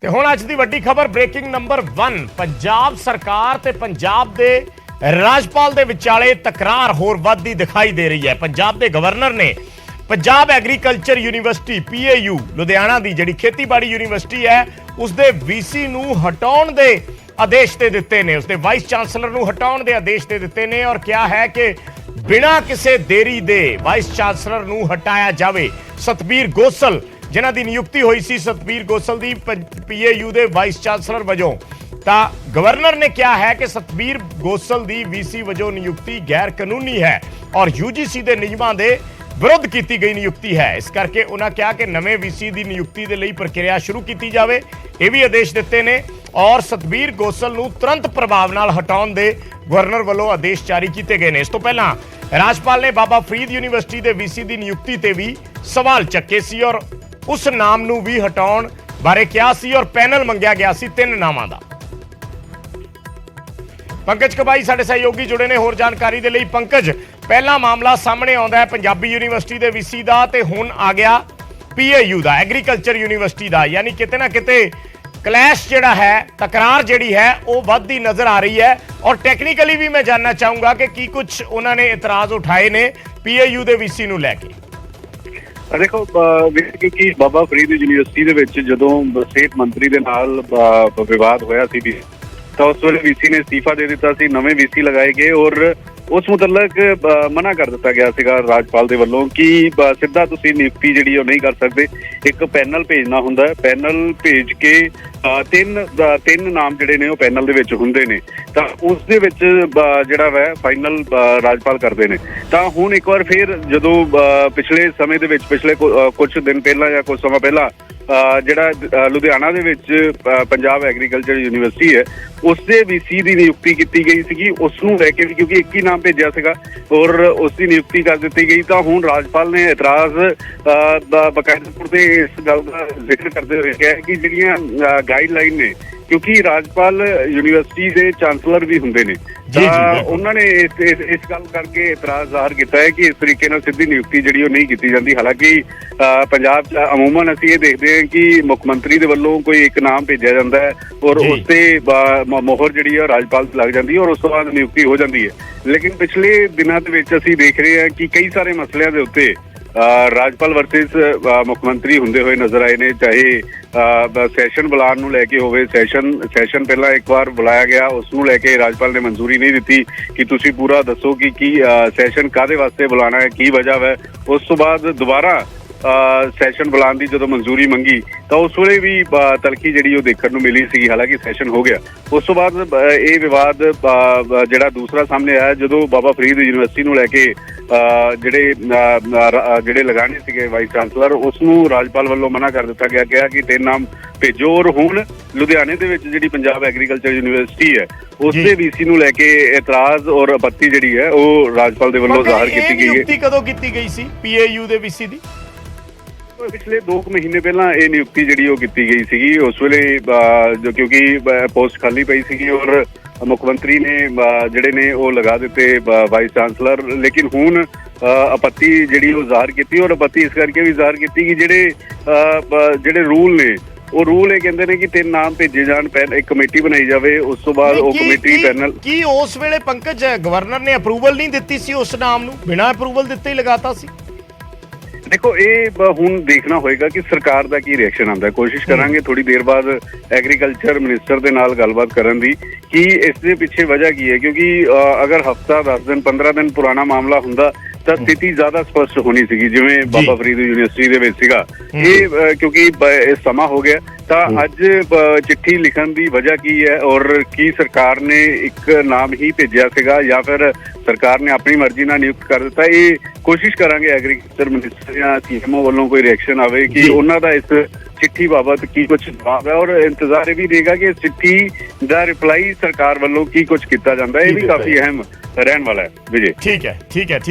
ਤੇ ਹੁਣ ਅੱਜ ਦੀ ਵੱਡੀ ਖਬਰ ਬ੍ਰੇਕਿੰਗ ਨੰਬਰ 1 ਪੰਜਾਬ ਸਰਕਾਰ ਤੇ ਪੰਜਾਬ ਦੇ ਰਾਜਪਾਲ ਦੇ ਵਿਚਾਲੇ ਤਕਰਾਰ ਹੋਰ ਵੱਧਦੀ ਦਿਖਾਈ ਦੇ ਰਹੀ ਹੈ। ਪੰਜਾਬ ਦੇ ਗਵਰਨਰ ਨੇ Punjab agriculture university PAU Ludhiana ਦੀ ਜਿਹੜੀ ਖੇਤੀਬਾੜੀ ਯੂਨੀਵਰਸਿਟੀ ਹੈ ਉਸਦੇ VC ਨੂੰ ਹਟਾਉਣ ਦੇ ਆਦੇਸ਼ ਦੇ ਦਿੱਤੇ ਨੇ, ਉਸਦੇ ਵਾਈਸ ਚਾਂਸਲਰ ਨੂੰ ਹਟਾਉਣ ਦੇ ਆਦੇਸ਼ ਦੇ ਦਿੱਤੇ ਨੇ ਔਰ ਕਿਹਾ ਹੈ ਕਿ ਬਿਨਾਂ ਕਿਸੇ ਦੇਰੀ ਦੇ ਵਾਈਸ ਚਾਂਸਲਰ ਨੂੰ ਹਟਾਇਆ ਜਾਵੇ। ਸਤਬੀਰ ਗੋਸਲ ਜਿਨ੍ਹਾਂ ਦੀ ਨਿਯੁਕਤੀ ਹੋਈ ਸੀ ਸਤਬੀਰ ਗੋਸਲ ਦੀ PAU ਦੇ ਵਾਈਸ ਚਾਂਸਲਰ ਵਜੋਂ, ਤਾਂ ਗਵਰਨਰ ਨੇ ਕਿਹਾ ਹੈ ਕਿ ਸਤਬੀਰ ਗੋਸਲ ਦੀ VC ਵਜੋਂ ਨਿਯੁਕਤੀ ਗੈਰ ਕਾਨੂੰਨੀ ਹੈ ਔਰ UGC ਦੇ ਨਿਯਮਾਂ ਦੇ ਵਿਰੁੱਧ ਕੀਤੀ ਗਈ ਨਿਯੁਕਤੀ ਹੈ। ਇਸ ਕਰਕੇ ਉਹਨਾਂ ਕਿਹਾ ਕਿ ਨਵੇਂ VC ਦੀ ਨਿਯੁਕਤੀ ਦੇ ਲਈ ਪ੍ਰਕਿਰਿਆ ਸ਼ੁਰੂ ਕੀਤੀ ਜਾਵੇ। ਇਹ ਵੀ ਆਦੇਸ਼ ਦਿੱਤੇ ਨੇ ਔਰ ਸਤਬੀਰ ਗੋਸਲ ਨੂੰ ਤੁਰੰਤ ਪ੍ਰਭਾਵ ਨਾਲ ਹਟਾਉਣ ਦੇ ਗਵਰਨਰ ਵੱਲੋਂ ਆਦੇਸ਼ ਜਾਰੀ ਕੀਤੇ ਗਏ ਨੇ। ਇਸ ਤੋਂ ਪਹਿਲਾਂ ਰਾਜਪਾਲ ਨੇ ਬਾਬਾ ਫਰੀਦ ਯੂਨੀਵਰਸਿਟੀ ਦੇ VC ਦੀ ਨਿਯੁਕਤੀ ਤੇ ਵੀ ਸਵਾਲ ਚੱਕੇ ਸੀ ਔਰ ਉਸ ਨਾਮ ਨੂੰ ਵੀ ਹਟਾਉਣ ਬਾਰੇ ਕਿਹਾ ਸੀ ਔਰ ਪੈਨਲ ਮੰਗਿਆ ਗਿਆ ਸੀ 3 ਨਾਮਾਂ ਦਾ। ਪੰਕਜ ਕਬਾਈ ਸਾਡੇ ਸਹਿਯੋਗੀ ਜੁੜੇ ਨੇ ਹੋਰ ਜਾਣਕਾਰੀ ਦੇ ਲਈ। ਪੰਕਜ, ਪਹਿਲਾ ਮਾਮਲਾ ਸਾਹਮਣੇ ਆਉਂਦਾ ਹੈ ਪੰਜਾਬੀ ਯੂਨੀਵਰਸਿਟੀ ਦੇ VC ਦਾ ਤੇ ਹੁਣ ਆ ਗਿਆ PAU ਦਾ ਐਗਰੀਕਲਚਰ ਯੂਨੀਵਰਸਿਟੀ ਦਾ, ਯਾਨੀ ਕਿਤੇ ਨਾ ਕਿਤੇ ਕਲੈਸ਼ ਜਿਹੜਾ ਹੈ, ਤਕਰਾਰ ਜਿਹੜੀ ਹੈ ਉਹ ਵੱਧਦੀ ਨਜ਼ਰ ਆ ਰਹੀ ਹੈ। ਔਰ ਟੈਕਨੀਕਲੀ ਵੀ ਮੈਂ ਜਾਨਣਾ ਚਾਹੂੰਗਾ ਕਿ ਕੀ ਕੁਝ ਉਹਨਾਂ ਨੇ ਇਤਰਾਜ਼ ਉਠਾਏ ਨੇ PAU ਦੇ VC ਨੂੰ ਲੈ ਕੇ। देखो क्योंकि बाबा फरीद यूनिवर्सिटी ਦੇ ਵਿੱਚ ਜਦੋਂ ਸਿਹਤ ਮੰਤਰੀ ਦੇ ਨਾਲ ਵਿਵਾਦ ਹੋਇਆ ਸੀ ਤਾਂ ਉਸ ਵੇਲੇ VC ਨੇ ਅਸਤੀਫਾ ਦੇ ਦਿੱਤਾ ਸੀ, ਨਵੇਂ VC ਲਗਾਏ ਗਏ ਔਰ ਉਸ ਮੁਤਲਕ ਮਨਾ ਕਰ ਦਿੱਤਾ ਗਿਆ ਸੀਗਾ ਰਾਜਪਾਲ ਦੇ ਵੱਲੋਂ ਕਿ ਸਿੱਧਾ ਤੁਸੀਂ ਨਿਯੁਕਤੀ ਜਿਹੜੀ ਉਹ ਨਹੀਂ ਕਰ ਸਕਦੇ, ਇੱਕ ਪੈਨਲ ਭੇਜਣਾ ਹੁੰਦਾ ਹੈ। ਪੈਨਲ ਭੇਜ ਕੇ ਤਿੰਨ ਨਾਮ ਜਿਹੜੇ ਨੇ ਉਹ ਪੈਨਲ ਦੇ ਵਿੱਚ ਹੁੰਦੇ ਨੇ ਤਾਂ ਉਸ ਦੇ ਵਿੱਚ ਜਿਹੜਾ ਵੈ ਫਾਈਨਲ ਰਾਜਪਾਲ ਕਰਦੇ ਨੇ। ਤਾਂ ਹੁਣ ਇੱਕ ਵਾਰ ਫਿਰ ਜਦੋਂ ਪਿਛਲੇ ਸਮੇਂ ਦੇ ਵਿੱਚ ਪਿਛਲੇ ਕੁਝ ਦਿਨ ਪਹਿਲਾਂ ਜਾਂ ਕੁਝ ਸਮਾਂ ਪਹਿਲਾਂ ਜਿਹੜਾ ਲੁਧਿਆਣਾ ਦੇ ਵਿੱਚ ਪੰਜਾਬ ਐਗਰੀਕਲਚਰ ਯੂਨੀਵਰਸਿਟੀ ਹੈ ਉਸ ਦੇ VC ਦੀ ਨਿਯੁਕਤੀ ਕੀਤੀ ਗਈ ਸੀਗੀ, ਉਸ ਨੂੰ ਲੈ ਕੇ ਵੀ ਕਿਉਂਕਿ ਇੱਕ ਹੀ ਨਾਮ ਭੇਜਿਆ ਸੀਗਾ ਔਰ ਉਸ ਦੀ ਨਿਯੁਕਤੀ ਕਰ ਦਿੱਤੀ ਗਈ। ਤਾਂ ਹੁਣ ਰਾਜਪਾਲ ਨੇ ਇਤਰਾਜ਼ ਬਕਾਇਦਾ ਤੌਰ ਤੇ ਇਸ ਗੱਲ ਦਾ ਜ਼ਿਕਰ ਕਰਦੇ ਹੋਏ ਕਿਹਾ ਕਿ ਜਿਹੜੀਆਂ ਗਾਈਡਲਾਈਨ ਨੇ, ਕਿਉਂਕਿ ਰਾਜਪਾਲ ਯੂਨੀਵਰਸਿਟੀ ਦੇ ਚਾਂਸਲਰ ਵੀ ਹੁੰਦੇ ਨੇ, ਤਾਂ ਉਹਨਾਂ ਨੇ ਇਸ ਗੱਲ ਕਰਕੇ ਇਤਰਾਜ਼ ਜ਼ਾਹਰ ਕੀਤਾ ਹੈ ਕਿ ਇਸ ਤਰੀਕੇ ਨਾਲ ਸਿੱਧੀ ਨਿਯੁਕਤੀ ਜਿਹੜੀ ਉਹ ਨਹੀਂ ਕੀਤੀ ਜਾਂਦੀ। ਹਾਲਾਂਕਿ ਪੰਜਾਬ 'ਚ ਅਮੂਮਨ ਅਸੀਂ ਇਹ ਦੇਖਦੇ ਹਾਂ ਕਿ ਮੁੱਖ ਮੰਤਰੀ ਦੇ ਵੱਲੋਂ ਕੋਈ ਇੱਕ ਨਾਮ ਭੇਜਿਆ ਜਾਂਦਾ ਹੈ ਔਰ ਉਸ ਤੇ ਮੋਹਰ ਜਿਹੜੀ ਆ ਰਾਜਪਾਲ ਲੱਗ ਜਾਂਦੀ ਹੈ ਔਰ ਉਸ ਤੋਂ ਬਾਅਦ ਨਿਯੁਕਤੀ ਹੋ ਜਾਂਦੀ ਹੈ। ਲੇਕਿਨ ਪਿਛਲੇ ਦਿਨਾਂ ਦੇ ਵਿੱਚ ਅਸੀਂ ਦੇਖ ਰਹੇ ਹਾਂ ਕਿ ਕਈ ਸਾਰੇ ਮਸਲਿਆਂ ਦੇ ਉੱਤੇ ਰਾਜਪਾਲ ਵਰਸਸ ਮੁੱਖ ਮੰਤਰੀ ਹੁੰਦੇ ਹੋਏ ਨਜ਼ਰ ਆਏ ਨੇ, ਚਾਹੇ ਸੈਸ਼ਨ ਬੁਲਾਉਣ ਨੂੰ ਲੈ ਕੇ ਹੋਵੇ। ਸੈਸ਼ਨ ਪਹਿਲਾਂ ਇੱਕ ਵਾਰ ਬੁਲਾਇਆ ਗਿਆ, ਉਸ ਨੂੰ ਲੈ ਕੇ ਰਾਜਪਾਲ ਨੇ ਮਨਜ਼ੂਰੀ ਨਹੀਂ ਦਿੱਤੀ ਕਿ ਤੁਸੀਂ ਪੂਰਾ ਦੱਸੋ ਕਿ ਕੀ ਸੈਸ਼ਨ ਕਾਹਦੇ ਵਾਸਤੇ ਬੁਲਾਉਣਾ ਹੈ, ਕੀ ਵਜ੍ਹਾ ਹੈ। ਉਸ ਤੋਂ ਬਾਅਦ ਦੁਬਾਰਾ ਸੈਸ਼ਨ ਬੁਲਾਉਣ ਦੀ ਜਦੋਂ ਮਨਜ਼ੂਰੀ ਮੰਗੀ ਤਾਂ ਉਸ ਵੇਲੇ ਵੀ ਤਲਖੀ ਜਿਹੜੀ ਉਹ ਦੇਖਣ ਨੂੰ ਮਿਲੀ ਸੀ, ਹਾਲਾਂਕਿ ਸੈਸ਼ਨ ਹੋ ਗਿਆ। ਉਸ ਤੋਂ ਬਾਅਦ ਇਹ ਵਿਵਾਦ ਜਿਹੜਾ ਦੂਸਰਾ ਸਾਹਮਣੇ ਆਇਆ ਜਦੋਂ ਬਾਬਾ ਫਰੀਦ ਯੂਨੀਵਰਸਿਟੀ ਨੂੰ ਲੈ ਕੇ ਜਿਹੜੇ ਲਗਾਣੇ ਸੀਗੇ ਵਾਈਸ ਚਾਂਸਲਰ, ਉਸ ਨੂੰ ਰਾਜਪਾਲ ਵੱਲੋਂ ਮਨਾ ਕਰ ਦਿੱਤਾ ਗਿਆ, ਕਿਹਾ ਕਿ 3 ਨਾਮ ਭੇਜੋ। ਔਰ ਹੁਣ ਲੁਧਿਆਣੇ ਦੇ ਵਿੱਚ ਜਿਹੜੀ ਪੰਜਾਬ ਐਗਰੀਕਲਚਰ ਯੂਨੀਵਰਸਿਟੀ ਹੈ ਉਸ ਦੇ VC ਨੂੰ ਲੈ ਕੇ ਇਤਰਾਜ਼ ਔਰ ਆਪੱਤੀ ਜਿਹੜੀ ਹੈ ਉਹ ਰਾਜਪਾਲ ਦੇ ਵੱਲੋਂ ਜ਼ਾਹਰ ਕੀਤੀ ਗਈ ਹੈ। ਨਿਯੁਕਤੀ ਕਦੋਂ ਕੀਤੀ ਗਈ ਸੀ PAU ਦੇ VC ਦੀ? ਪਿਛਲੇ 2 ਮਹੀਨੇ ਪਹਿਲਾਂ ਇਹ ਨਿਯੁਕਤੀ ਜਿਹੜੀ ਉਹ ਕੀਤੀ ਗਈ ਸੀਗੀ। ਉਸ ਵੇਲੇ ਜੋ ਕਿਉਂਕਿ ਪੋਸਟ ਖਾਲੀ ਪਈ ਸੀਗੀ ਔਰ ਮੁੱਖ ਮੰਤਰੀ ਨੇ ਜਿਹੜੇ ਨੇ ਉਹ ਲਗਾ ਦਿੱਤੇ ਵਾਈਸ ਚਾਂਸਲਰ। ਲੇਕਿਨ ਹੁਣ ਆਪੱਤੀ ਜਿਹੜੀ ਉਹ ਜ਼ਾਹਰ ਕੀਤੀ ਔਰ ਆਪੱਤੀ ਇਸ ਕਰਕੇ ਵੀ ਜ਼ਾਹਰ ਕੀਤੀ ਕਿ ਜਿਹੜੇ ਰੂਲ ਨੇ ਉਹ ਰੂਲ ਇਹ ਕਹਿੰਦੇ ਨੇ ਕਿ 3 ਨਾਮ ਭੇਜੇ ਜਾਣ, ਇੱਕ ਕਮੇਟੀ ਬਣਾਈ ਜਾਵੇ, ਉਸ ਤੋਂ ਬਾਅਦ ਉਹ ਕਮੇਟੀ ਪੈਨਲ। ਕੀ ਉਸ ਵੇਲੇ ਪੰਕਜ ਗਵਰਨਰ ਨੇ ਅਪਰੂਵਲ ਨਹੀਂ ਦਿੱਤੀ ਸੀ ਉਸ ਨਾਮ ਨੂੰ, ਬਿਨਾਂ ਅਪਰੂਵਲ ਦਿੱਤੇ ਹੀ ਲਗਾਤਾ ਸੀ? ਦੇਖੋ ਇਹ ਹੁਣ ਦੇਖਣਾ ਹੋਏਗਾ ਕਿ ਸਰਕਾਰ ਦਾ ਕੀ ਰਿਐਕਸ਼ਨ ਆਉਂਦਾ। ਕੋਸ਼ਿਸ਼ ਕਰਾਂਗੇ ਥੋੜੀ ਦੇਰ ਬਾਅਦ ਐਗਰੀਕਲਚਰ ਮਿਨਿਸਟਰ ਦੇ ਨਾਲ ਗੱਲਬਾਤ ਕਰਨ ਦੀ ਕਿ ਇਸ ਦੇ ਪਿੱਛੇ ਵਜ੍ਹਾ ਕੀ ਹੈ, ਕਿਉਂਕਿ ਅਗਰ ਹਫ਼ਤਾ 10 ਦਿਨ 15 ਦਿਨ ਪੁਰਾਣਾ ਮਾਮਲਾ ਹੁੰਦਾ ਤਾਂ ਸਥਿਤੀ ਜ਼ਿਆਦਾ ਸਪਸ਼ਟ ਹੋਣੀ ਸੀਗੀ, ਜਿਵੇਂ ਬਾਬਾ ਫਰੀਦ ਯੂਨੀਵਰਸਿਟੀ ਦੇ ਵਿੱਚ ਸੀਗਾ। ਇਹ ਕਿਉਂਕਿ ਸਮਾਂ ਹੋ ਗਿਆ ਤਾਂ ਅੱਜ ਚਿੱਠੀ ਲਿਖਣ ਦੀ ਵਜ੍ਹਾ ਕੀ ਹੈ ਔਰ ਕੀ ਸਰਕਾਰ ਨੇ ਇੱਕ ਨਾਮ ਹੀ ਭੇਜਿਆ ਸੀਗਾ ਜਾਂ ਫਿਰ ਸਰਕਾਰ ਨੇ ਆਪਣੀ ਮਰਜ਼ੀ ਨਾਲ ਨਿਯੁਕਤ ਕਰ ਦਿੱਤਾ। ਇਹ ਕੋਸ਼ਿਸ਼ ਕਰਾਂਗੇ ਐਗਰੀਕਲਚਰ ਮਿਨਿਸਟਰ ਜਾਂ CMO ਵੱਲੋਂ ਕੋਈ ਰਿਐਕਸ਼ਨ ਆਵੇ ਕਿ ਉਹਨਾਂ ਦਾ ਇਸ ਚਿੱਠੀ ਬਾਬਤ ਕੀ ਕੁਝ ਜਵਾਬ ਹੈ ਔਰ ਇੰਤਜ਼ਾਰ ਇਹ ਵੀ ਰਹੇਗਾ ਕਿ ਇਸ ਚਿੱਠੀ ਦਾ ਰਿਪਲਾਈ ਸਰਕਾਰ ਵੱਲੋਂ ਕੀ ਕੁਝ ਕੀਤਾ ਜਾਂਦਾ ਹੈ। ਇਹ ਵੀ ਕਾਫੀ ਅਹਿਮ ਰਹਿਣ ਵਾਲਾ ਹੈ। ਵਿਜੇ ਠੀਕ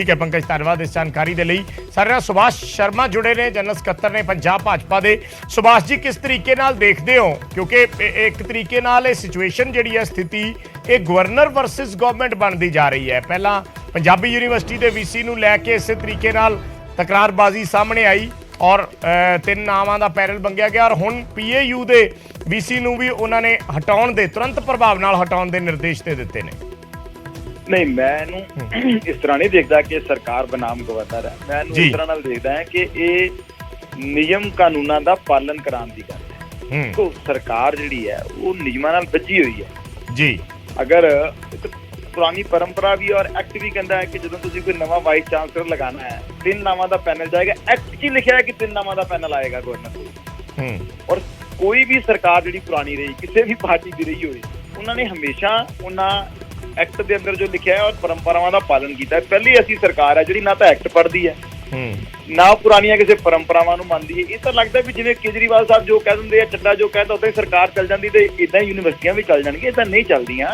ਹੈ ਪੰਕਜ, ਧੰਨਵਾਦ ਇਸ ਜਾਣਕਾਰੀ ਦੇ ਲਈ। ਸਾਡੇ ਨਾਲ ਸੁਭਾਸ਼ ਸ਼ਰਮਾ ਜੁੜੇ ਨੇ, ਜਨਰਲ ਸਕੱਤਰ ਨੇ ਪੰਜਾਬ ਭਾਜਪਾ ਦੇ। ਸੁਭਾਸ਼ ਜੀ, ਕਿਸ ਤਰੀਕੇ ਨਾਲ ਦੇਖਦੇ ਹੋ, ਕਿਉਂਕਿ ਇੱਕ ਤਰੀਕੇ ਨਾਲ ਇਹ ਸਿਚੁਏਸ਼ਨ ਜਿਹੜੀ ਹੈ, ਸਥਿਤੀ ਇਹ ਗਵਰਨਰ ਵਰਸਸ ਗਵਰਨਮੈਂਟ ਬਣਦੀ ਜਾ ਰਹੀ ਹੈ। ਪਹਿਲਾਂ ਪੰਜਾਬੀ ਯੂਨੀਵਰਸਿਟੀ ਦੇ VC ਨੂੰ ਲੈ ਕੇ ਇਸੇ ਤਰੀਕੇ ਨਾਲ ਤਕਰਾਰਬਾਜ਼ੀ ਸਾਹਮਣੇ ਆਈ ਔਰ 3 ਨਾਵਾਂ ਦਾ ਪੈਨਲ ਮੰਗਿਆ ਗਿਆ ਔਰ ਹੁਣ PAU ਦੇ ਵੀਸੀ ਨੂੰ ਵੀ ਉਹਨਾਂ ਨੇ ਹਟਾਉਣ ਦੇ ਤੁਰੰਤ ਪ੍ਰਭਾਵ ਨਾਲ ਹਟਾਉਣ ਦੇ ਨਿਰਦੇਸ਼ ਦੇ ਦਿੱਤੇ ਨੇ? ਨਹੀਂ, ਮੈਂ ਇਹਨੂੰ ਇਸ ਤਰ੍ਹਾਂ ਨਹੀਂ ਦੇਖਦਾ ਕਿ ਸਰਕਾਰ ਬਨਾਮ ਗਵਰਨਰ ਹੈ। ਮੈਂ ਇਹਨੂੰ ਇਸ ਤਰ੍ਹਾਂ ਨਾਲ ਦੇਖਦਾ ਹਾਂ ਕਿ ਇਹ ਨਿਯਮ ਕਾਨੂੰਨਾਂ ਦਾ ਪਾਲਨ ਕਰਾਉਣ ਦੀ ਗੱਲ ਹੈ। तो सरकार जिहड़ी है वो नियमां नाल बची हुई है जी। अगर पुरानी परंपरा भी और एक्ट भी कहता है कि जो तुसीं कोई नवा वाइस चांसलर लगाना है 3 नावां दा पैनल जाएगा। एक्ट च लिखा है कि 3 नावां दा पैनल आएगा गवर्नर को। और कोई भी सरकार जिहड़ी पुरानी रही किसी भी पार्टी दी रही होई उन्होंने हमेशा उन्हां एक्ट दे अंदर जो लिखा है और परंपरावां दा पालन कीता है। पहली ऐसी सरकार है जिहड़ी ना तां एक्ट पढ़दी है ना पुरानियां किसी परंपरावां नूं मनदी है। ये तो लगता है भी जिवें केजरीवाल साहब जो कह दिंदे आ चड्डा जो कहता उदां ही सरकार चल जांदी ते इदां ही यूनिवर्सिटियां भी चल जाणगीਆਂ। इदां नहीं चलदियां।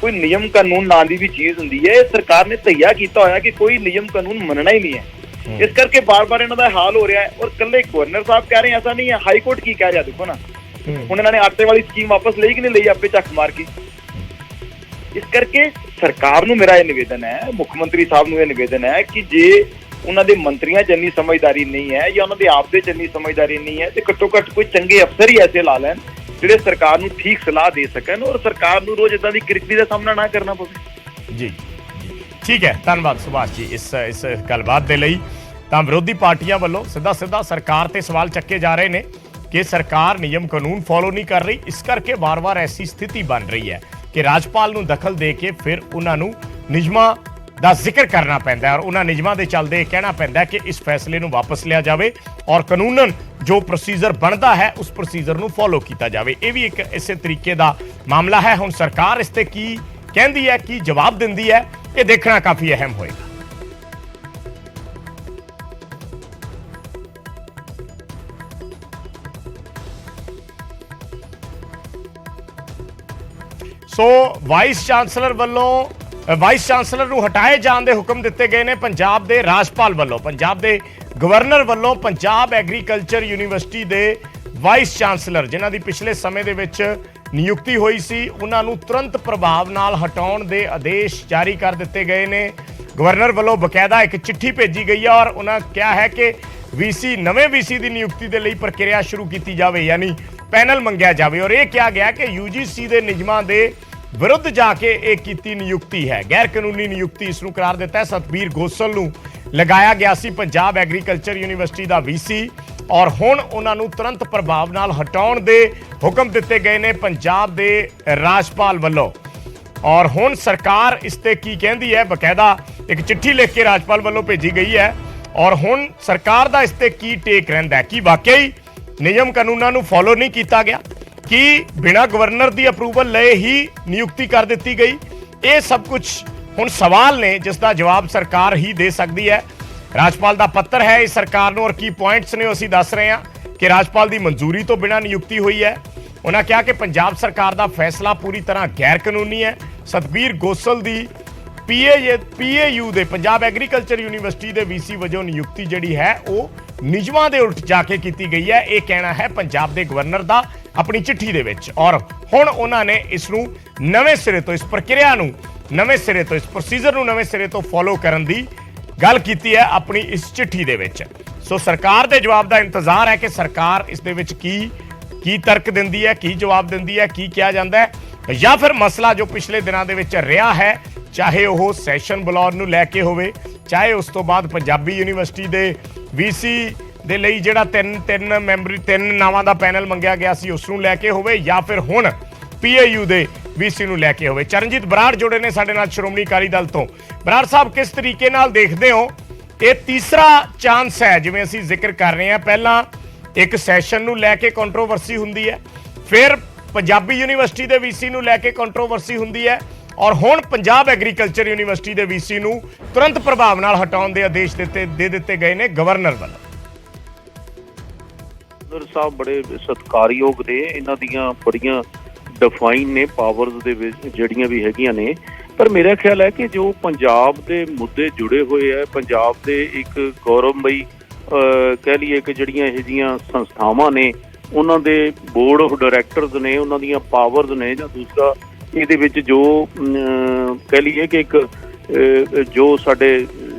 कोई नियम कानून नां दी भी चीज़ हुंदी है। सरकार ने तैयार कीता होया कि कोई नियम कानून मनना ही नहीं है। इस करके बार बार इन्हां दा हाल हो रहा है। और कल्ले गवर्नर साहब कह रहे हैं ऐसा नहीं है। हाई कोर्ट की कह रहा देखो ना हुण इन्हां ने आटे वाली स्कीम वापस लई कि नहीं लई आपे झक मार के। इस करके सरकार नूं मेरा यह निवेदन है मुख्यमंत्री साहब नूं यह निवेदन है कि जे ਉਹਨਾਂ ਦੇ ਮੰਤਰੀਆਂ 'ਚ ਇੰਨੀ ਸਮਝਦਾਰੀ ਨਹੀਂ ਹੈ ਜਾਂ ਉਹਨਾਂ ਦੇ ਆਪ ਦੇ 'ਚ ਇੰਨੀ ਸਮਝਦਾਰੀ ਨਹੀਂ ਹੈ ਤੇ ਘੱਟੋ ਘੱਟ ਕੋਈ ਚੰਗੇ ਅਫਸਰ ਹੀ ਐਸੇ ਲਾ ਲੈਣ ਜਿਹੜੇ ਸਰਕਾਰ ਨੂੰ ਠੀਕ ਸਲਾਹ ਦੇ ਸਕਣ ਔਰ ਸਰਕਾਰ ਨੂੰ ਰੋਜ਼ ਇਦਾਂ ਦੀ ਕਿਰਕਰੀ ਦਾ ਸਾਹਮਣਾ ਨਾ ਕਰਨਾ ਪਵੇ। ਜੀ ਠੀਕ ਹੈ, ਧੰਨਵਾਦ ਸੁਭਾਸ਼ ਜੀ ਇਸ ਗੱਲਬਾਤ ਦੇ ਲਈ। ਤਾਂ ਵਿਰੋਧੀ ਪਾਰਟੀਆਂ ਵੱਲੋਂ ਸਿੱਧਾ ਸਰਕਾਰ ਤੇ ਸਵਾਲ ਚੱਕੇ ਜਾ ਰਹੇ ਨੇ ਕਿ ਸਰਕਾਰ ਨਿਯਮ ਕਾਨੂੰਨ ਫੋਲੋ ਨਹੀਂ ਕਰ ਰਹੀ। ਇਸ ਕਰਕੇ ਵਾਰ-ਵਾਰ ਐਸੀ ਸਥਿਤੀ ਬਣ ਰਹੀ ਹੈ ਕਿ ਰਾਜਪਾਲ ਨੂੰ ਦਖਲ ਦੇ ਕੇ ਫਿਰ ਉਹਨਾਂ ਨੂੰ ਨਿਯਮਾਂ ਦਾ ਜ਼ਿਕਰ ਕਰਨਾ ਪੈਂਦਾ ਔਰ ਉਹਨਾਂ ਨਿਯਮਾਂ ਦੇ ਚੱਲਦੇ ਕਹਿਣਾ ਪੈਂਦਾ ਕਿ ਇਸ ਫੈਸਲੇ ਨੂੰ ਵਾਪਸ ਲਿਆ ਜਾਵੇ ਔਰ ਕਾਨੂੰਨਨ ਜੋ ਪ੍ਰੋਸੀਜਰ ਬਣਦਾ ਹੈ ਉਸ ਪ੍ਰੋਸੀਜਰ ਨੂੰ ਫੋਲੋ ਕੀਤਾ ਜਾਵੇ। ਇਹ ਵੀ ਇੱਕ ਇਸੇ ਤਰੀਕੇ ਦਾ ਮਾਮਲਾ ਹੈ। ਹੁਣ ਸਰਕਾਰ ਇਸ ਤੇ ਕੀ ਕਹਿੰਦੀ ਹੈ, ਕੀ ਜਵਾਬ ਦਿੰਦੀ ਹੈ, ਇਹ ਦੇਖਣਾ ਕਾਫੀ ਅਹਿਮ ਹੋਏਗਾ। ਸੋ ਵਾਈਸ ਚਾਂਸਲਰ ਨੂੰ ਹਟਾਏ ਜਾਣ ਦੇ ਹੁਕਮ ਦਿੱਤੇ ਗਏ ਨੇ ਪੰਜਾਬ ਦੇ ਰਾਜਪਾਲ ਵੱਲੋਂ। ਪੰਜਾਬ ਦੇ ਗਵਰਨਰ ਵੱਲੋਂ ਪੰਜਾਬ ਐਗਰੀਕਲਚਰ ਯੂਨੀਵਰਸਿਟੀ ਦੇ ਵਾਈਸ ਚਾਂਸਲਰ ਜਿਨ੍ਹਾਂ ਦੀ ਪਿਛਲੇ ਸਮੇਂ ਦੇ ਵਿੱਚ ਨਿਯੁਕਤੀ ਹੋਈ ਸੀ ਉਹਨਾਂ ਨੂੰ ਤੁਰੰਤ ਪ੍ਰਭਾਵ ਨਾਲ ਹਟਾਉਣ ਦੇ ਆਦੇਸ਼ ਜਾਰੀ ਕਰ ਦਿੱਤੇ ਗਏ ਨੇ। ਗਵਰਨਰ ਵੱਲੋਂ ਬਕਾਇਦਾ ਇੱਕ ਚਿੱਠੀ ਭੇਜੀ ਗਈ ਹੈ ਔਰ ਉਹਨਾਂ ਕਿਹਾ ਹੈ ਕਿ ਨਵੇਂ ਵੀਸੀ ਦੀ ਨਿਯੁਕਤੀ ਦੇ ਲਈ ਪ੍ਰਕਿਰਿਆ ਸ਼ੁਰੂ ਕੀਤੀ ਜਾਵੇ, ਯਾਨੀ ਪੈਨਲ ਮੰਗਿਆ ਜਾਵੇ। ਔਰ ਇਹ ਕਿਹਾ ਗਿਆ ਕਿ UGC ਦੇ ਨਿਯਮਾਂ ਦੇ ਵਿਰੁੱਧ ਜਾ ਕੇ ਇਹ ਕੀਤੀ ਨਿਯੁਕਤੀ ਹੈ, ਗੈਰ ਕਾਨੂੰਨੀ ਨਿਯੁਕਤੀ ਇਸ ਨੂੰ ਕਰਾਰ ਦਿੱਤਾ ਹੈ। ਸਤਬੀਰ ਗੋਸਲ ਨੂੰ ਲਗਾਇਆ ਗਿਆ ਸੀ ਪੰਜਾਬ ਐਗਰੀਕਲਚਰ ਯੂਨੀਵਰਸਿਟੀ ਦਾ VC ਔਰ ਹੁਣ ਉਹਨਾਂ ਨੂੰ ਤੁਰੰਤ ਪ੍ਰਭਾਵ ਨਾਲ ਹਟਾਉਣ ਦੇ ਹੁਕਮ ਦਿੱਤੇ ਗਏ ਨੇ ਪੰਜਾਬ ਦੇ ਰਾਜਪਾਲ ਵੱਲੋਂ। ਔਰ ਹੁਣ ਸਰਕਾਰ ਇਸ ਤੇ ਕੀ ਕਹਿੰਦੀ ਹੈ, ਬਕਾਇਦਾ ਇੱਕ ਚਿੱਠੀ ਲਿਖ ਕੇ ਰਾਜਪਾਲ ਵੱਲੋਂ ਭੇਜੀ ਗਈ ਹੈ ਔਰ ਹੁਣ ਸਰਕਾਰ ਦਾ ਇਸ ਤੇ ਕੀ ਟੇਕ ਰਹਿੰਦਾ ਹੈ ਕਿ ਵਾਕਈ ਨਿਯਮ ਕਾਨੂੰਨਾਂ ਨੂੰ ਫੋਲੋ ਨਹੀਂ ਕੀਤਾ ਗਿਆ, ਕਿ ਬਿਨਾਂ ਗਵਰਨਰ ਦੀ ਅਪਰੂਵਲ ਲਏ ਹੀ ਨਿਯੁਕਤੀ ਕਰ ਦਿੱਤੀ ਗਈ। ਇਹ ਸਭ ਕੁਝ ਹੁਣ ਸਵਾਲ ਨੇ ਜਿਸ ਦਾ ਜਵਾਬ ਸਰਕਾਰ ਹੀ ਦੇ ਸਕਦੀ ਹੈ। ਰਾਜਪਾਲ ਦਾ ਪੱਤਰ ਹੈ ਇਸ ਸਰਕਾਰ ਨੂੰ ਔਰ ਕੀ ਪੁਆਇੰਟਸ ਨੇ ਅਸੀਂ ਦੱਸ ਰਹੇ ਹਾਂ ਕਿ ਰਾਜਪਾਲ ਦੀ ਮਨਜ਼ੂਰੀ ਤੋਂ ਬਿਨਾਂ ਨਿਯੁਕਤੀ ਹੋਈ ਹੈ। ਉਹਨਾਂ ਕਿਹਾ ਕਿ ਪੰਜਾਬ ਸਰਕਾਰ ਦਾ ਫੈਸਲਾ ਪੂਰੀ ਤਰ੍ਹਾਂ ਗੈਰ ਕਾਨੂੰਨੀ ਹੈ। ਸਤਬੀਰ ਗੋਸਲ ਦੀ PAU ਦੇ ਪੰਜਾਬ ਐਗਰੀਕਲਚਰ ਯੂਨੀਵਰਸਿਟੀ ਦੇ VC ਵਜੋਂ ਨਿਯੁਕਤੀ ਜਿਹੜੀ ਹੈ ਉਹ ਨਿਯਮਾਂ ਦੇ ਉਲਟ ਜਾ ਕੇ ਕੀਤੀ ਗਈ ਹੈ, ਇਹ ਕਹਿਣਾ ਹੈ ਪੰਜਾਬ ਦੇ ਗਵਰਨਰ ਦਾ ਆਪਣੀ ਚਿੱਠੀ ਦੇ ਵਿੱਚ। ਔਰ ਹੁਣ ਉਹਨਾਂ ਨੇ ਇਸ ਨੂੰ ਨਵੇਂ ਸਿਰੇ ਤੋਂ, ਇਸ ਪ੍ਰਕਿਰਿਆ ਨੂੰ ਨਵੇਂ ਸਿਰੇ ਤੋਂ, ਇਸ ਪ੍ਰੋਸੀਜਰ ਨੂੰ ਨਵੇਂ ਸਿਰੇ ਤੋਂ ਫੋਲੋ ਕਰਨ ਦੀ ਗੱਲ ਕੀਤੀ ਹੈ ਆਪਣੀ ਇਸ ਚਿੱਠੀ ਦੇ ਵਿੱਚ। ਸੋ ਸਰਕਾਰ ਦੇ ਜਵਾਬ ਦਾ ਇੰਤਜ਼ਾਰ ਹੈ ਕਿ ਸਰਕਾਰ ਇਸ ਦੇ ਵਿੱਚ ਕੀ ਤਰਕ ਦਿੰਦੀ ਹੈ, ਕੀ ਜਵਾਬ ਦਿੰਦੀ ਹੈ, ਕੀ ਕਿਹਾ ਜਾਂਦਾ ਹੈ ਜਾਂ ਫਿਰ ਮਸਲਾ ਜੋ ਪਿਛਲੇ ਦਿਨਾਂ ਦੇ ਵਿੱਚ ਰਿਹਾ ਹੈ, ਚਾਹੇ ਉਹ ਸੈਸ਼ਨ ਬੁਲਾਉਣ ਨੂੰ ਲੈ ਕੇ ਹੋਵੇ, ਚਾਹੇ ਉਸ ਤੋਂ ਬਾਅਦ ਪੰਜਾਬੀ ਯੂਨੀਵਰਸਿਟੀ ਦੇ VC ਦੇ ਲਈ ਜਿਹੜਾ ਤਿੰਨ ਨਾਵਾਂ ਦਾ ਪੈਨਲ ਮੰਗਿਆ ਗਿਆ ਸੀ ਉਸ ਨੂੰ ਲੈ ਕੇ ਹੋਵੇ ਜਾਂ ਫਿਰ ਹੁਣ PAU ਦੇ VC ਨੂੰ ਲੈ ਕੇ ਹੋਵੇ। ਚਰਨਜੀਤ ਬਰਾੜ ਜੁੜੇ ਨੇ ਸਾਡੇ ਨਾਲ ਸ਼੍ਰੋਮਣੀ ਅਕਾਲੀ ਦਲ ਤੋਂ। ਬਰਾੜ ਸਾਹਿਬ, ਕਿਸ ਤਰੀਕੇ ਨਾਲ ਦੇਖਦੇ ਹੋ ਇਹ ਤੀਸਰਾ ਚਾਂਸ ਹੈ? ਜਿਵੇਂ ਅਸੀਂ ਜ਼ਿਕਰ ਕਰ ਰਹੇ ਹਾਂ, ਪਹਿਲਾਂ ਇੱਕ ਸੈਸ਼ਨ ਨੂੰ ਲੈ ਕੇ ਕੰਟਰੋਵਰਸੀ ਹੁੰਦੀ ਹੈ, ਫਿਰ ਪੰਜਾਬੀ ਯੂਨੀਵਰਸਿਟੀ ਦੇ VC ਨੂੰ ਲੈ ਕੇ ਕੰਟਰੋਵਰਸੀ ਹੁੰਦੀ ਹੈ ਔਰ ਹੁਣ ਪੰਜਾਬ ਐਗਰੀਕਲਚਰ ਯੂਨੀਵਰਸਿਟੀ ਦੇ VC ਨੂੰ ਤੁਰੰਤ ਪ੍ਰਭਾਵ ਨਾਲ ਹਟਾਉਣ ਦੇ ਆਦੇਸ਼ ਦੇ ਦਿੱਤੇ ਗਏ ਨੇ ਗਵਰਨਰ ਵੱਲੋਂ। ਗਵਰਨਰ ਸਾਹਿਬ ਬੜੇ ਸਤਿਕਾਰਯੋਗ ਨੇ, ਇਹਨਾਂ ਦੀਆਂ ਬੜੀਆਂ ਡਿਫਾਈਨ ਨੇ ਪਾਵਰਸ ਦੇ ਵਿੱਚ ਜਿਹੜੀਆਂ ਵੀ ਹੈਗੀਆਂ ਨੇ। ਪਰ ਮੇਰਾ ਖਿਆਲ ਹੈ ਕਿ ਜੋ ਪੰਜਾਬ ਦੇ ਮੁੱਦੇ ਜੁੜੇ ਹੋਏ ਹੈ, ਪੰਜਾਬ ਦੇ ਇੱਕ ਗੌਰਵਮਈ ਕਹਿ ਲਈਏ ਕਿ ਜਿਹੜੀਆਂ ਇਹ ਜਿਹੀਆਂ ਸੰਸਥਾਵਾਂ ਨੇ ਉਹਨਾਂ ਦੇ ਬੋਰਡ ਆਫ ਡਾਇਰੈਕਟਰਸ ਨੇ, ਉਹਨਾਂ ਦੀਆਂ ਪਾਵਰਸ ਨੇ, ਜਾਂ ਦੂਸਰਾ ਇਹਦੇ ਵਿੱਚ ਜੋ ਕਹਿ ਲਈਏ ਕਿ ਇੱਕ ਜੋ ਸਾਡੇ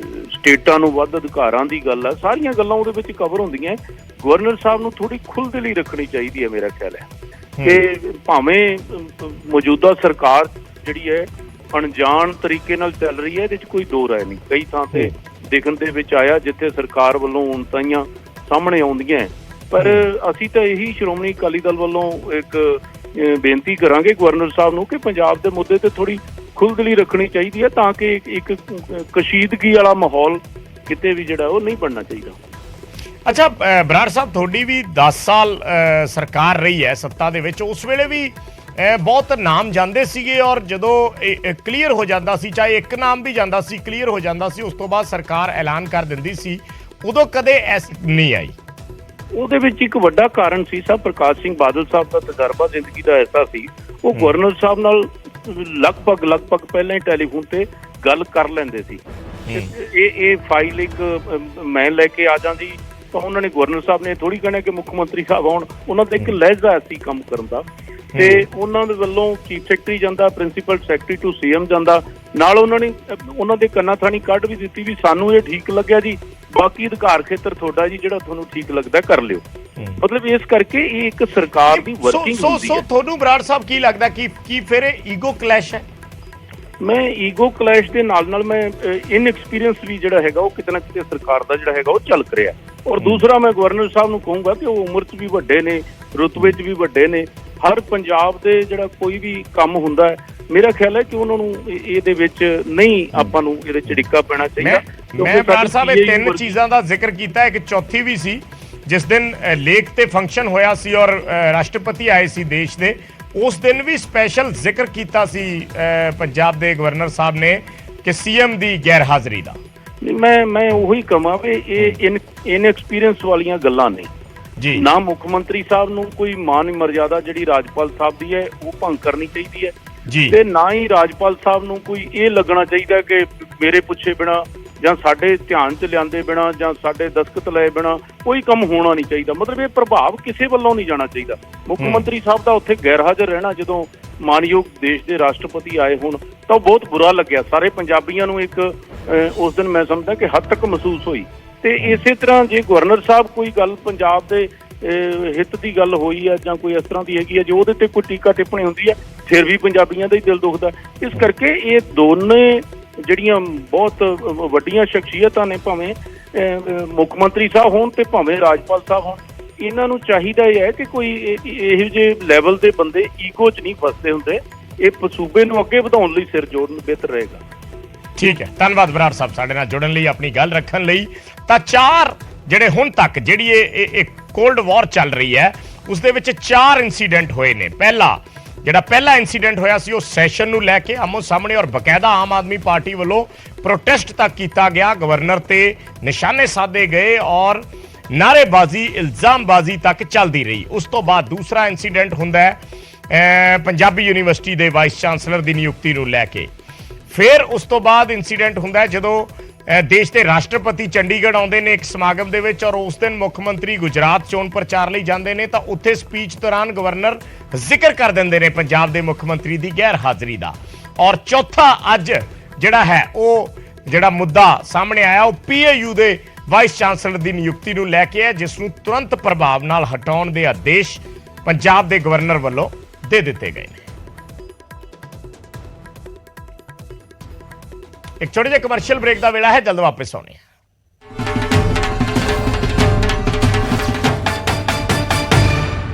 ਸਟੇਟਾਂ ਨੂੰ ਵੱਧ ਅਧਿਕਾਰਾਂ ਦੀ ਗੱਲ ਹੈ, ਸਾਰੀਆਂ ਗੱਲਾਂ ਉਹਦੇ ਵਿੱਚ ਕਵਰ ਹੁੰਦੀਆਂ। ਗਵਰਨਰ ਸਾਹਿਬ ਨੂੰ ਥੋੜ੍ਹੀ ਖੁੱਲ੍ਹਦਿਲੀ ਰੱਖਣੀ ਚਾਹੀਦੀ ਹੈ ਮੇਰਾ ਖਿਆਲ ਹੈ। ਕਿ ਭਾਵੇਂ ਮੌਜੂਦਾ ਸਰਕਾਰ ਜਿਹੜੀ ਹੈ ਅਣਜਾਣ ਤਰੀਕੇ ਨਾਲ ਚੱਲ ਰਹੀ ਹੈ, ਇਹਦੇ 'ਚ ਕੋਈ ਦੋ ਰਾਏ ਨਹੀਂ। ਕਈ ਥਾਂ ਤੇ ਦੇਖਣ ਦੇ ਵਿੱਚ ਆਇਆ ਜਿੱਥੇ ਸਰਕਾਰ ਵੱਲੋਂ ਉਣਤਾਈਆਂ ਸਾਹਮਣੇ ਆਉਂਦੀਆਂ, ਪਰ ਅਸੀਂ ਤਾਂ ਇਹੀ ਸ਼੍ਰੋਮਣੀ ਅਕਾਲੀ ਦਲ ਵੱਲੋਂ ਇੱਕ ਬੇਨਤੀ ਕਰਾਂਗੇ ਗਵਰਨਰ ਸਾਹਿਬ ਨੂੰ ਕਿ ਪੰਜਾਬ ਦੇ ਮੁੱਦੇ ਤੇ ਥੋੜੀ ਖੁੱਲ੍ਹਦਿਲੀ ਰੱਖਣੀ ਚਾਹੀਦੀ ਹੈ, ਤਾਂ ਕਿ ਇੱਕ ਕਸ਼ੀਦਗੀ ਵਾਲਾ ਮਾਹੌਲ ਕਿਤੇ ਵੀ ਜਿਹੜਾ ਉਹ ਨਹੀਂ ਬਣਨਾ ਚਾਹੀਦਾ। ਅੱਛਾ ਬਰਾੜ ਸਾਹਿਬ, ਤੁਹਾਡੀ ਵੀ 10 ਸਾਲ ਸਰਕਾਰ ਰਹੀ ਹੈ ਸੱਤਾ ਦੇ ਵਿੱਚ, ਉਸ ਵੇਲੇ ਵੀ ਬਹੁਤ ਨਾਮ ਜਾਂਦੇ ਸੀਗੇ, ਔਰ ਜਦੋਂ ਕਲੀਅਰ ਹੋ ਜਾਂਦਾ ਸੀ, ਚਾਹੇ ਇੱਕ ਨਾਮ ਵੀ ਜਾਂਦਾ ਸੀ ਕਲੀਅਰ ਹੋ ਜਾਂਦਾ ਸੀ, ਉਸ ਤੋਂ ਬਾਅਦ ਸਰਕਾਰ ਐਲਾਨ ਕਰ ਦਿੰਦੀ ਸੀ, ਉਦੋਂ ਕਦੇ ਐਸ ਨਹੀਂ ਆਈ। ਉਹਦੇ ਵਿੱਚ ਇੱਕ ਵੱਡਾ ਕਾਰਨ ਸੀ ਸਾਹਿਬ ਪ੍ਰਕਾਸ਼ ਸਿੰਘ ਬਾਦਲ ਸਾਹਿਬ ਦਾ ਤਜਰਬਾ ਜ਼ਿੰਦਗੀ ਦਾ ਐਸਾ ਸੀ, ਉਹ ਗਵਰਨਰ ਸਾਹਿਬ ਨਾਲ ਲਗਭਗ ਪਹਿਲਾਂ ਹੀ ਟੈਲੀਫੋਨ ਤੇ ਗੱਲ ਕਰ ਲੈਂਦੇ ਸੀ। ਇਹ ਫਾਈਲ ਇੱਕ ਮੈਂ ਲੈ ਕੇ ਆ ਜਾਂਦੀ ਤਾਂ ਉਹਨਾਂ ਨੇ ਗਵਰਨਰ ਸਾਹਿਬ ਨੇ ਥੋੜੀ ਕਹਿਣਾ ਕਿ ਮੁੱਖ ਮੰਤਰੀ ਸਾਹਿਬ ਆਉਣ, ਉਹਨਾਂ ਦਾ ਇੱਕ ਲਹਿਜ਼ਾ ਸੀ ਕੰਮ ਕਰਨ ਦਾ, ਤੇ ਉਹਨਾਂ ਦੇ ਵੱਲੋਂ ਚੀਫ ਸੈਕਟਰੀ ਜਾਂਦਾ, ਪ੍ਰਿੰਸੀਪਲ ਸੈਕਟਰੀ ਟੂ ਸੀਐਮ ਜਾਂਦਾ, ਨਾਲ ਉਹਨਾਂ ਨੇ ਉਹਨਾਂ ਦੇ ਕੰਨਾਂ ਥਾਣੀ ਕੱਢ ਵੀ ਦਿੱਤੀ ਵੀ ਸਾਨੂੰ ਇਹ ਠੀਕ ਲੱਗਿਆ ਜੀ, ਬਾਕੀ ਅਧਿਕਾਰ ਖੇਤਰ ਤੁਹਾਡਾ ਜੀ, ਜਿਹੜਾ ਤੁਹਾਨੂੰ ਠੀਕ ਲੱਗਦਾ ਕਰ ਲਿਓ। ਮਤਲਬ ਇਸ ਕਰਕੇ ਇਹ ਇੱਕ ਸਰਕਾਰ ਦੀ ਵਰਕਿੰਗ ਹੁੰਦੀ ਹੈ। ਤੁਹਾਨੂੰ ਬਰਾੜ ਸਾਹਿਬ ਕੀ ਲੱਗਦਾ ਕਿ ਫਿਰ ਇਹ ਈਗੋ ਕਲੈਸ਼ ਹੈ? ਮੈਂ ਈਗੋ ਕਲੈਸ਼ ਦੇ ਨਾਲ ਮੈਂ ਇਨਐਕਸਪੀਰੀਅੰਸ ਵੀ ਜਿਹੜਾ ਹੈਗਾ ਉਹ ਕਿਤੇ ਨਾ ਕਿਤੇ ਸਰਕਾਰ ਦਾ ਜਿਹੜਾ ਹੈਗਾ ਉਹ ਚੱਲ ਰਿਹਾ। ਔਰ ਦੂਸਰਾ ਮੈਂ ਗਵਰਨਰ ਸਾਹਿਬ ਨੂੰ ਕਹੂੰਗਾ ਕਿ ਉਹ ਉਮਰ 'ਚ ਵੀ ਵੱਡੇ ਨੇ, ਰੁਤਬੇ 'ਚ ਵੀ ਵੱਡੇ ਨੇ। ਹਰ ਪੰਜਾਬ ਦੇ ਜਿਹੜਾ ਕੋਈ ਵੀ ਕੰਮ ਹੁੰਦਾ ਹੈ, ਮੇਰਾ ਖਿਆਲ ਹੈ ਕਿ ਉਹਨਾਂ ਨੂੰ ਇਹਦੇ ਵਿੱਚ ਨਹੀਂ ਆਪਾਂ ਨੂੰ ਇਹਦੇ 'ਚ ਡਿੱਕਾ ਪੈਣਾ ਚਾਹੀਦਾ। ਮੈਂ ਬਰਾੜ ਸਾਹਿਬ ਇਹ ਤਿੰਨ ਚੀਜ਼ਾਂ ਦਾ ਜ਼ਿਕਰ ਕੀਤਾ, ਇੱਕ ਚੌਥੀ ਵੀ ਸੀ ਜਿਸ ਦਿਨ ਲੇਕ ਤੇ ਫੰਕਸ਼ਨ ਹੋਇਆ ਸੀ ਔਰ ਰਾਸ਼ਟਰਪਤੀ ਆਏ ਸੀ ਦੇਸ਼ ਦੇ, ਉਸ ਦਿਨ ਵੀ ਸਪੈਸ਼ਲ ਜ਼ਿਕਰ ਕੀਤਾ ਸੀ ਪੰਜਾਬ ਦੇ ਗਵਰਨਰ ਸਾਹਿਬ ਨੇ ਕਿ ਸੀਐਮ ਦੀ ਗੈਰ ਹਾਜ਼ਰੀ ਦਾ। ਮੈਂ ਉਹੀ ਕਹਾਂ ਵੀ ਇਹ ਇਨਐਕਸਪੀਰੀਅੰਸ ਵਾਲੀਆਂ ਗੱਲਾਂ ਨੇ ਜੀ। ਨਾ ਮੁੱਖ ਮੰਤਰੀ ਸਾਹਿਬ ਨੂੰ ਕੋਈ ਮਾਨ ਮਰਜ਼ਾਦਾ ਜਿਹੜੀ ਰਾਜਪਾਲ ਸਾਹਿਬ ਦੀ ਹੈ ਉਹ ਭੰਗ ਕਰਨੀ ਚਾਹੀਦੀ ਹੈ ਜੀ, ਤੇ ਨਾ ਹੀ ਰਾਜਪਾਲ ਸਾਹਿਬ ਨੂੰ ਕੋਈ ਇਹ ਲੱਗਣਾ ਚਾਹੀਦਾ ਕਿ ਮੇਰੇ ਪੁੱਛੇ ਬਿਨਾ ਜਾਂ ਸਾਡੇ ਧਿਆਨ 'ਚ ਲਿਆਂਦੇ ਬਿਨਾ ਜਾਂ ਸਾਡੇ ਦਸਤਖਤ ਲਏ ਬਿਨਾ ਕੋਈ ਕੰਮ ਹੋਣਾ ਨਹੀਂ ਚਾਹੀਦਾ। ਮਤਲਬ ਇਹ ਪ੍ਰਭਾਵ ਕਿਸੇ ਵੱਲੋਂ ਨਹੀਂ ਜਾਣਾ ਚਾਹੀਦਾ। ਮੁੱਖ ਮੰਤਰੀ ਸਾਹਿਬ ਦਾ ਉੱਥੇ ਗੈਰ ਹਾਜ਼ਰ ਰਹਿਣਾ ਜਦੋਂ ਮਾਨਯੋਗ ਦੇਸ਼ ਦੇ ਰਾਸ਼ਟਰਪਤੀ ਆਏ ਹੋਣ ਤਾਂ ਉਹ ਬਹੁਤ ਬੁਰਾ ਲੱਗਿਆ ਸਾਰੇ ਪੰਜਾਬੀਆਂ ਨੂੰ। ਇੱਕ ਉਸ ਦਿਨ ਮੈਂ ਸਮਝਦਾ ਕਿ ਹੱਦ ਤੱਕ ਮਹਿਸੂਸ ਹੋਈ। ਤੇ ਇਸੇ ਤਰ੍ਹਾਂ ਜੇ ਗਵਰਨਰ ਸਾਹਿਬ ਕੋਈ ਗੱਲ ਪੰਜਾਬ ਦੇ ਹਿੱਤ ਦੀ ਗੱਲ ਹੋਈ ਹੈ ਜਾਂ ਕੋਈ ਇਸ ਤਰ੍ਹਾਂ ਦੀ ਹੈਗੀ ਹੈ, ਜੇ ਉਹਦੇ ਤੇ ਕੋਈ ਟੀਕਾ ਟਿੱਪਣੀ ਹੁੰਦੀ ਹੈ ਫਿਰ ਵੀ ਪੰਜਾਬੀਆਂ ਦਾ ਹੀ ਦਿਲ ਦੁਖਦਾ। ਇਸ ਕਰਕੇ ਇਹ ਦੋਨੇ ਜਿਹੜੀਆਂ ਬਹੁਤ ਵੱਡੀਆਂ ਸ਼ਖਸੀਅਤਾਂ ਨੇ, ਭਾਵੇਂ ਮੁੱਖ ਮੰਤਰੀ ਸਾਹਿਬ ਹੋਣ ਤੇ ਭਾਵੇਂ ਰਾਜਪਾਲ ਸਾਹਿਬ ਹੋਣ, ਇਹਨਾਂ ਨੂੰ ਚਾਹੀਦਾ ਇਹ ਹੈ ਕਿ ਕੋਈ ਇਹੋ ਜਿਹੇ ਲੈਵਲ ਦੇ ਬੰਦੇ ਈਗੋ 'ਚ ਨਹੀਂ ਫਸਦੇ ਹੁੰਦੇ। ਇਹ ਸੂਬੇ ਨੂੰ ਅੱਗੇ ਵਧਾਉਣ ਲਈ ਸਿਰ ਜੋੜਨ ਬਿਹਤਰ ਰਹੇਗਾ। ਠੀਕ ਹੈ, ਧੰਨਵਾਦ ਬਰਾੜ ਸਾਹਿਬ ਸਾਡੇ ਨਾਲ ਜੁੜਨ ਲਈ, ਆਪਣੀ ਗੱਲ ਰੱਖਣ ਲਈ। ਤਾਂ ਚਾਰ ਜਿਹੜੇ ਹੁਣ ਤੱਕ ਜਿਹੜੀ ਇਹ ਕੋਲਡ ਵਾਰ ਚੱਲ ਰਹੀ ਹੈ ਉਸ ਦੇ ਵਿੱਚ 4 ਇਨਸੀਡੈਂਟ ਹੋਏ ਨੇ। ਪਹਿਲਾ ਇਨਸੀਡੈਂਟ ਹੋਇਆ ਸੀ ਉਹ ਸੈਸ਼ਨ ਨੂੰ ਲੈ ਕੇ ਆਮੋ ਸਾਹਮਣੇ, ਔਰ ਬਕਾਇਦਾ ਆਮ ਆਦਮੀ ਪਾਰਟੀ ਵੱਲੋਂ ਪ੍ਰੋਟੈਸਟ ਤੱਕ ਕੀਤਾ ਗਿਆ, ਗਵਰਨਰ ਤੇ ਨਿਸ਼ਾਨੇ ਸਾਧੇ ਗਏ ਔਰ ਨਾਅਰੇਬਾਜ਼ੀ ਇਲਜ਼ਾਮਬਾਜ਼ੀ ਤੱਕ ਚੱਲਦੀ ਰਹੀ। ਉਸ ਤੋਂ ਬਾਅਦ ਦੂਸਰਾ ਇਨਸੀਡੈਂਟ ਹੁੰਦਾ ਹੈ ਪੰਜਾਬੀ ਯੂਨੀਵਰਸਿਟੀ ਦੇ ਵਾਈਸ ਚਾਂਸਲਰ ਦੀ ਨਿਯੁਕਤੀ ਨੂੰ ਲੈ ਕੇ। ਫਿਰ ਉਸ ਤੋਂ ਬਾਅਦ ਇਨਸੀਡੈਂਟ ਹੁੰਦਾ ਹੈ ਜਦੋਂ ਦੇਸ਼ ਦੇ ਰਾਸ਼ਟਰਪਤੀ ਚੰਡੀਗੜ੍ਹ ਆਉਂਦੇ ਨੇ ਇੱਕ ਸਮਾਗਮ ਦੇ ਵਿੱਚ, ਔਰ ਉਸ ਦਿਨ ਮੁੱਖ ਮੰਤਰੀ ਗੁਜਰਾਤ ਚੋਣ ਪ੍ਰਚਾਰ ਲਈ ਜਾਂਦੇ ਨੇ ਤਾਂ ਉੱਥੇ ਸਪੀਚ ਦੌਰਾਨ ਗਵਰਨਰ ਜ਼ਿਕਰ ਕਰ ਦਿੰਦੇ ਨੇ ਪੰਜਾਬ ਦੇ ਮੁੱਖ ਮੰਤਰੀ ਦੀ ਗੈਰ ਹਾਜ਼ਰੀ ਦਾ। ਔਰ ਚੌਥਾ ਅੱਜ ਜਿਹੜਾ ਹੈ ਉਹ ਜਿਹੜਾ ਮੁੱਦਾ ਸਾਹਮਣੇ ਆਇਆ ਉਹ PAU ਦੇ ਵਾਈਸ ਚਾਂਸਲਰ ਦੀ ਨਿਯੁਕਤੀ ਨੂੰ ਲੈ ਕੇ ਹੈ, ਜਿਸ ਨੂੰ ਤੁਰੰਤ ਪ੍ਰਭਾਵ ਨਾਲ ਹਟਾਉਣ ਦੇ ਆਦੇਸ਼ ਪੰਜਾਬ ਦੇ ਗਵਰਨਰ ਵੱਲੋਂ ਦੇ ਦਿੱਤੇ ਗਏ ਨੇ। ਇੱਕ ਛੋਟੇ ਜਿਹੇ ਕਮਰਸ਼ੀਅਲ ਬ੍ਰੇਕ ਦਾ ਵੇਲਾ ਹੈ, ਜਲਦ ਵਾਪਸ ਆਉਣੇ।